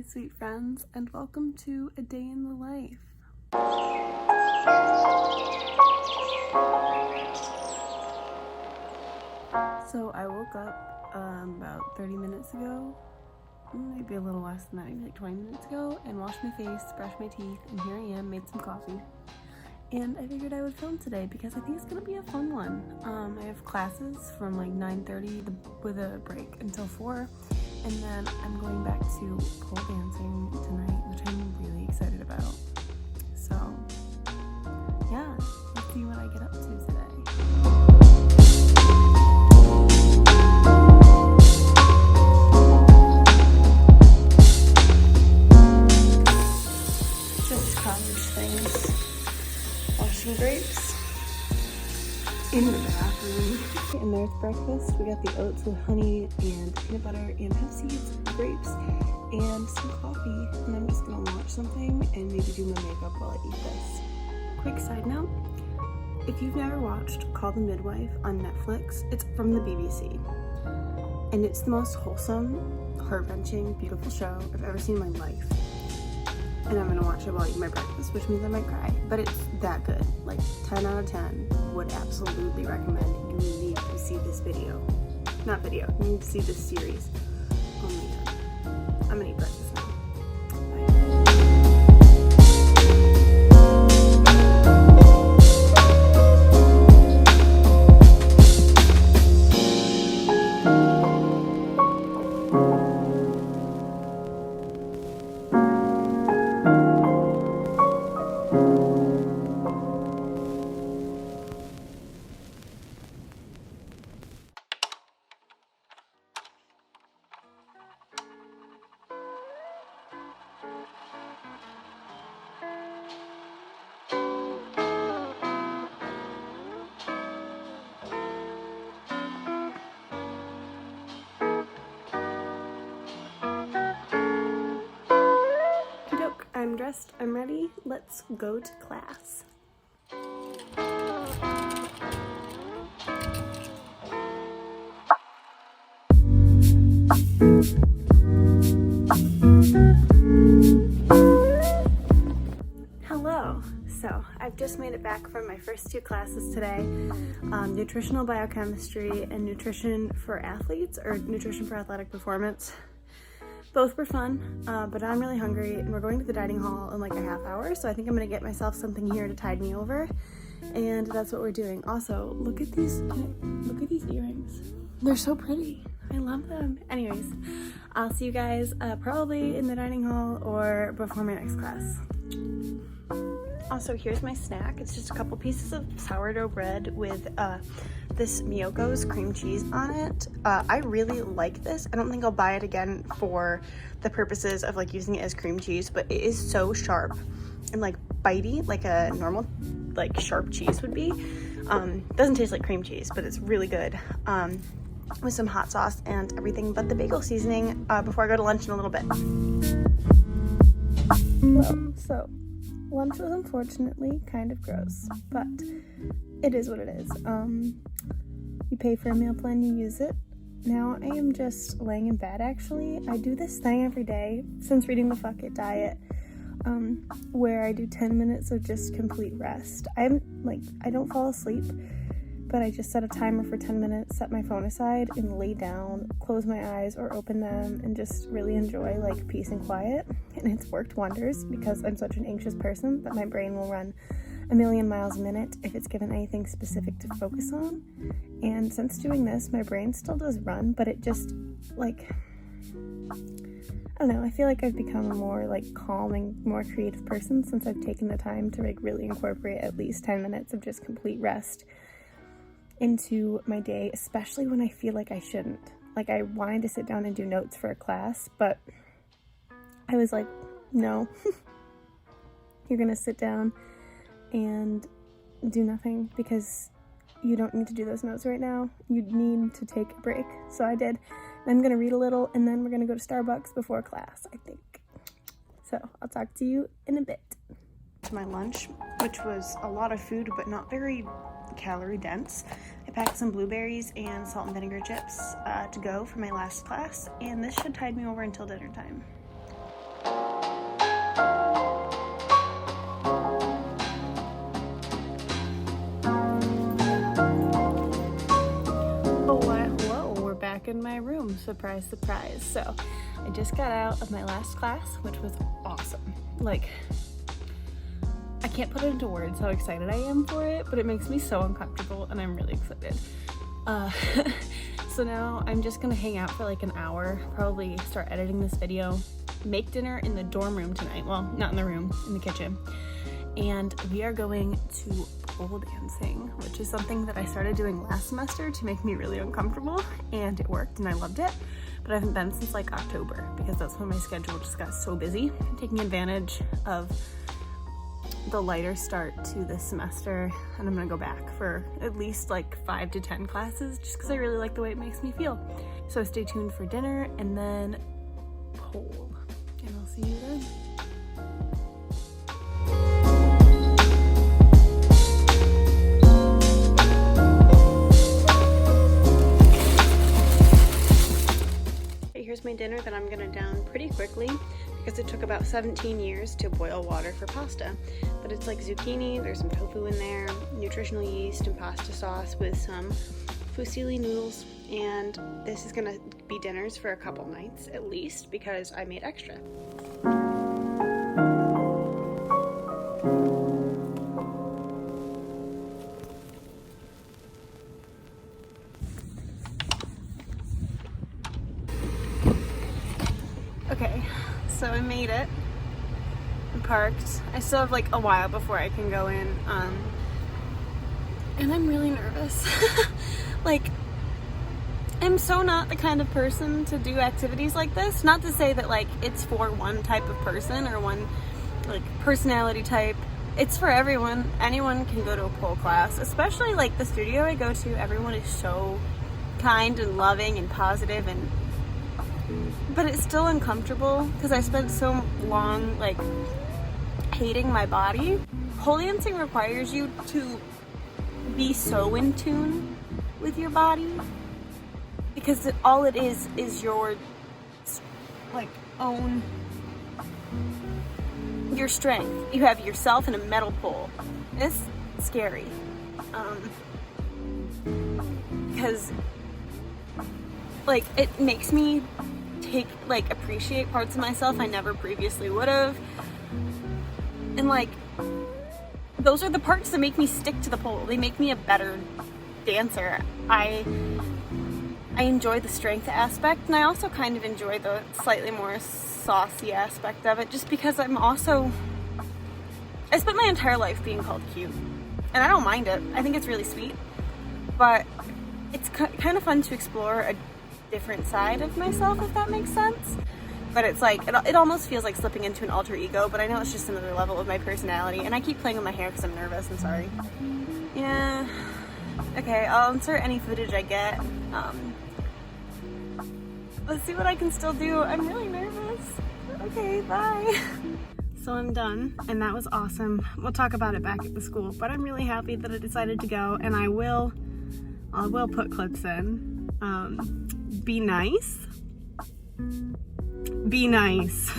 sweet friends, and welcome to A Day in the Life. So I woke up about 30 minutes ago, maybe a little less than that, maybe like 20 minutes ago, and washed my face, brushed my teeth, and here I am, made some coffee. And I figured I would film today because I think it's gonna be a fun one. I have classes from like 9:30 with a break until 4, and then I'm going back to pole dancing tonight, which I'm really excited about. So yeah, let's see what I get up to today. Grapes in the bathroom. And there's breakfast. We got the oats with honey and peanut butter and hemp seeds, grapes, and some coffee. And I'm just gonna watch something and maybe do my makeup while I eat this. Quick side note, if you've never watched Call the Midwife on Netflix, it's from the BBC. And it's the most wholesome, heart-wrenching, beautiful show I've ever seen in my life. And I'm gonna watch it while I eat my breakfast, which means I might cry, but it's that good. Like 10 out of 10, would absolutely recommend. You need to see this video. Not video, you need to see this series. Oh my god. I'm gonna eat breakfast now. I'm dressed, I'm ready, let's go to class. Hello, so I've just made it back from my first two classes today, nutritional biochemistry and nutrition for athletes, or nutrition for athletic performance. Both were fun, but I'm really hungry, and we're going to the dining hall in like a half hour, so I think I'm gonna get myself something here to tide me over, and that's what we're doing. Also, look at these earrings. They're so pretty. I love them. Anyways, I'll see you guys probably in the dining hall or before my next class. Also, here's my snack. It's just a couple pieces of sourdough bread with this Miyoko's cream cheese on it. I really like this. I don't think I'll buy it again for the purposes of like using it as cream cheese, but it is so sharp and like bitey, like a normal like sharp cheese would be. Doesn't taste like cream cheese, but it's really good. With some hot sauce and everything but the bagel seasoning before I go to lunch in a little bit. Well, so lunch was unfortunately kind of gross, but it is what it is. You pay for a meal plan, you use it. Now I am just laying in bed actually. I do this thing every day since reading the Fuck It diet, where I do 10 minutes of just complete rest. I don't fall asleep, but I just set a timer for 10 minutes, set my phone aside, and lay down, close my eyes or open them, and just really enjoy like peace and quiet. And it's worked wonders because I'm such an anxious person that my brain will run a million miles a minute if it's given anything specific to focus on. And since doing this, my brain still does run, but it just like, I don't know, I feel like I've become a more like calm and more creative person since I've taken the time to like really incorporate at least 10 minutes of just complete rest into my day, especially when I feel like I shouldn't. Like I wanted to sit down and do notes for a class, but I was like, no, you're gonna sit down and do nothing because you don't need to do those notes right now. You need to take a break. So I did. I'm gonna read a little and then we're gonna go to Starbucks before class, I think. So I'll talk to you in a bit. To my lunch, which was a lot of food but not very calorie dense. I packed some blueberries and salt and vinegar chips to go for my last class, and this should tide me over until dinner time. surprise, surprise. So I just got out of my last class, which was awesome. Like, I can't put it into words how excited I am for it, but it makes me so uncomfortable and I'm really excited. So now I'm just gonna hang out for like an hour, probably start editing this video, make dinner in the dorm room tonight. Well, not in the room, in the kitchen. And we are going to pole dancing, which is something that I started doing last semester to make me really uncomfortable, and it worked and I loved it. But I haven't been since like October because that's when my schedule just got so busy, taking advantage of the lighter start to this semester, and I'm gonna go back for at least like 5 to 10 classes just because I really like the way it makes me feel. So stay tuned for dinner and then pole, and I'll see you then. Here's my dinner that I'm gonna down pretty quickly because it took about 17 years to boil water for pasta. But it's like zucchini, there's some tofu in there, nutritional yeast and pasta sauce with some fusilli noodles. And this is gonna be dinners for a couple nights at least because I made extra. Okay, so I made it. I'm parked. I still have like a while before I can go in, and I'm really nervous. Like, I'm so not the kind of person to do activities like this. Not to say that like it's for one type of person or one like personality type. It's for everyone. Anyone can go to a pole class, especially like the studio I go to. Everyone is so kind and loving and positive, and but it's still uncomfortable because I spent so long like hating my body. Pole dancing requires you to be so in tune with your body because all it is your like own your strength. You have yourself in a metal pole. It's scary because like it makes me appreciate parts of myself I never previously would have, and like those are the parts that make me stick to the pole. They make me a better dancer. I enjoy the strength aspect, and I also kind of enjoy the slightly more saucy aspect of it just because I spent my entire life being called cute, and I don't mind it. I think it's really sweet, but it's kind of fun to explore a different side of myself, if that makes sense. But it's like it almost feels like slipping into an alter ego, but I know it's just another level of my personality. And I keep playing with my hair because I'm nervous. I'm sorry. Yeah. Okay, I'll insert any footage I get. Let's see what I can still do. I'm really nervous. Okay, bye. So I'm done, and that was awesome. We'll talk about it back at the school, but I'm really happy that I decided to go, and I will put clips in. Be nice. Be nice.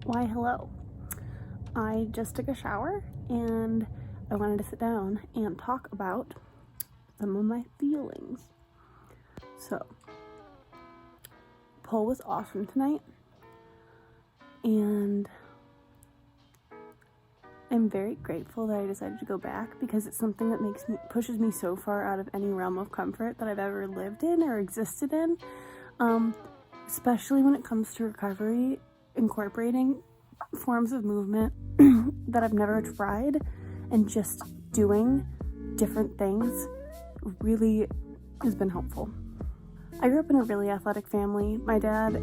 Why, hello. I just took a shower and I wanted to sit down and talk about some of my feelings. So, pole was awesome tonight, and I'm very grateful that I decided to go back because it's something that pushes me so far out of any realm of comfort that I've ever lived in or existed in, especially when it comes to recovery, incorporating forms of movement that I've never tried and just doing different things really has been helpful. I grew up in a really athletic family. My dad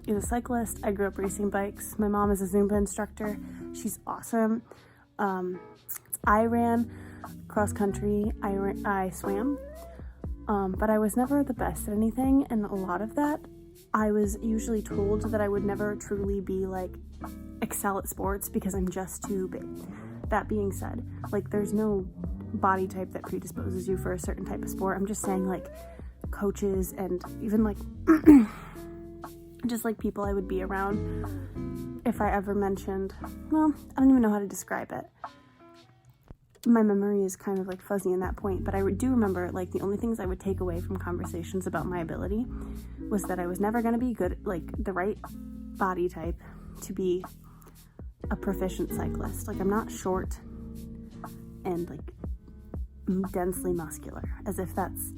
is a cyclist. I grew up racing bikes. My mom is a Zumba instructor. She's awesome. I ran cross country. I swam. But I was never the best at anything, and a lot of that I was usually told that I would never truly be like excel at sports because I'm just too big. That being said, like there's no body type that predisposes you for a certain type of sport. I'm just saying like coaches and even like just like people I would be around, if I ever mentioned, well, I don't even know how to describe it. My memory is kind of like fuzzy in that point, but I do remember like the only things I would take away from conversations about my ability was that I was never going to be good, like the right body type to be a proficient cyclist. Like I'm not short and like densely muscular, as if that's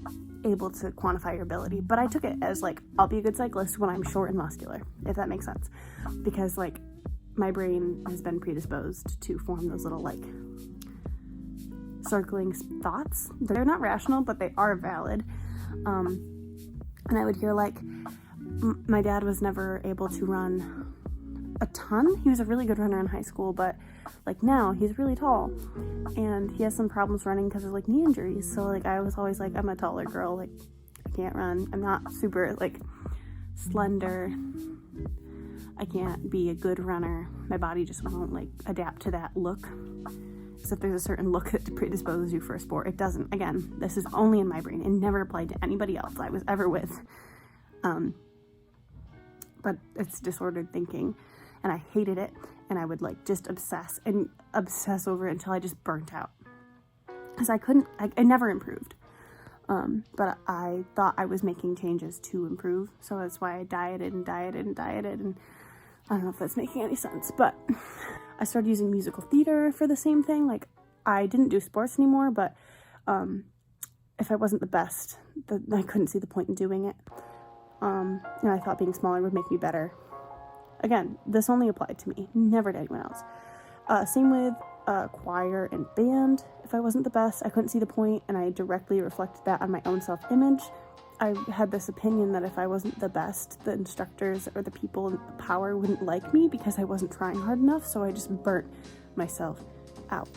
able to quantify your ability. But I took it as like, I'll be a good cyclist when I'm short and muscular, if that makes sense. Because like my brain has been predisposed to form those little like circling thoughts. They're not rational, but they are valid. And I would hear like, my dad was never able to run a ton. He was a really good runner in high school, but like now he's really tall and he has some problems running because of like knee injuries. So like I was always like, I'm a taller girl, like I can't run. I'm not super like slender. I can't be a good runner. My body just won't like adapt to that look. If there's a certain look that predisposes you for a sport, it doesn't. Again, this is only in my brain. It never applied to anybody else I was ever with. But it's disordered thinking, and I hated it, and I would like just obsess over it until I just burnt out. Because I never improved. But I thought I was making changes to improve, so that's why I dieted, and I don't know if that's making any sense, but I started using musical theater for the same thing. Like, I didn't do sports anymore, but if I wasn't the best, I couldn't see the point in doing it. And I thought being smaller would make me better. Again, this only applied to me, never to anyone else. Same with choir and band. If I wasn't the best, I couldn't see the point, and I directly reflected that on my own self-image. I had this opinion that if I wasn't the best, the instructors or the people in power wouldn't like me because I wasn't trying hard enough, so I just burnt myself out.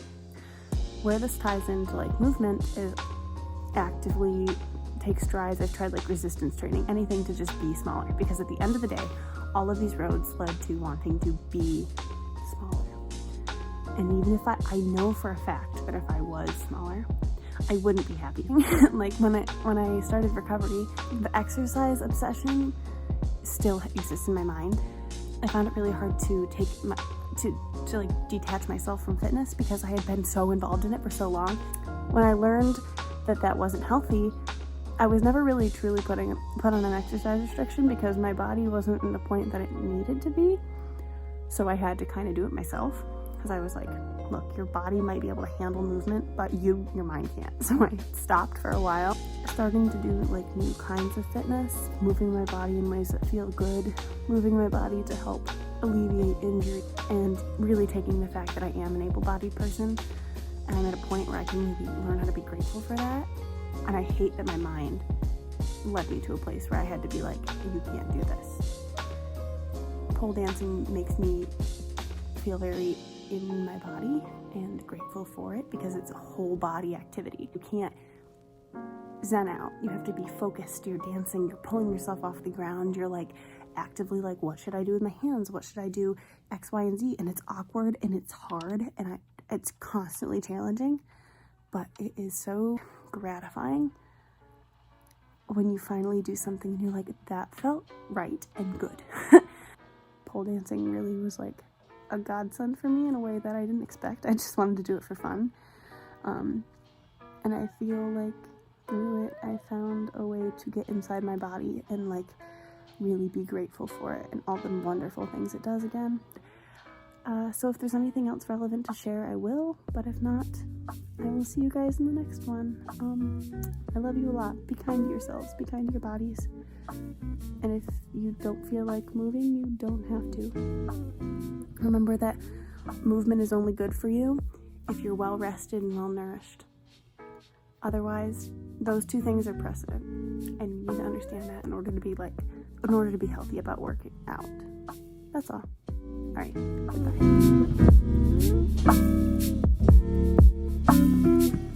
Where this ties into like movement is actively take strides. I've tried like resistance training, anything to just be smaller, because at the end of the day, all of these roads led to wanting to be smaller. And even if I know for a fact that if I was smaller, I wouldn't be happy. Like when I started recovery, the exercise obsession still exists in my mind. I found it really hard to like detach myself from fitness because I had been so involved in it for so long. When I learned that wasn't healthy, I was never really truly put on an exercise restriction because my body wasn't in the point that it needed to be. So I had to kind of do it myself. Because I was like, look, your body might be able to handle movement, but your mind can't. So I stopped for a while. Starting to do like new kinds of fitness, moving my body in ways that feel good, moving my body to help alleviate injury, and really taking the fact that I am an able-bodied person. And I'm at a point where I can maybe learn how to be grateful for that. And I hate that my mind led me to a place where I had to be like, you can't do this. Pole dancing makes me feel very in my body and grateful for it because it's a whole body activity. You can't zen out. You have to be focused. You're dancing, you're pulling yourself off the ground. You're like actively like, what should I do with my hands? What should I do? X, Y, and Z. And it's awkward and it's hard and it's constantly challenging, but it is so gratifying when you finally do something and you're like, that felt right and good. Pole dancing really was like a godsend for me in a way that I didn't expect. I just wanted to do it for fun. And I feel like through it, I found a way to get inside my body and like really be grateful for it and all the wonderful things it does again. So if there's anything else relevant to share, I will, but if not, I will see you guys in the next one. I love you a lot. Be kind to yourselves, be kind to your bodies. And if you don't feel like moving, you don't have to. Remember that movement is only good for you if you're well rested and well nourished. Otherwise, those two things are precedent, and you need to understand that in order to be healthy about working out. That's all. All right, goodbye.